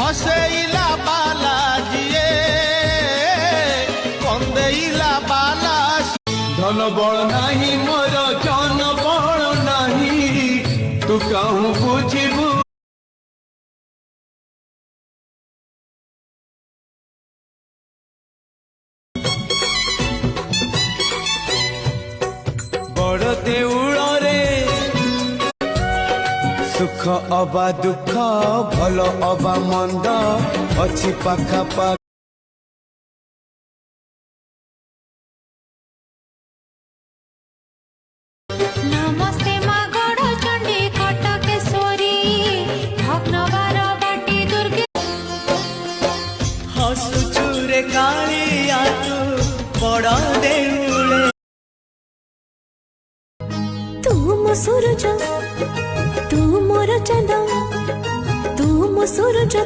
हसेला बालाजिए कंदेला बाला धन बल नाही मोर जन बल नाही तू कहूँ बुझिबू बड़ देउल रे सुख अबा दुख भल अबा मंद अच्छी पाखा पा नमस्ते माँ गौड़ चंडी कटकेश्वरी भग्नवार बाटी दुर्गे हसुचुरे कालिया तू बड़ देउले तू मो सूरज तू मोर चंद तू मो सूरज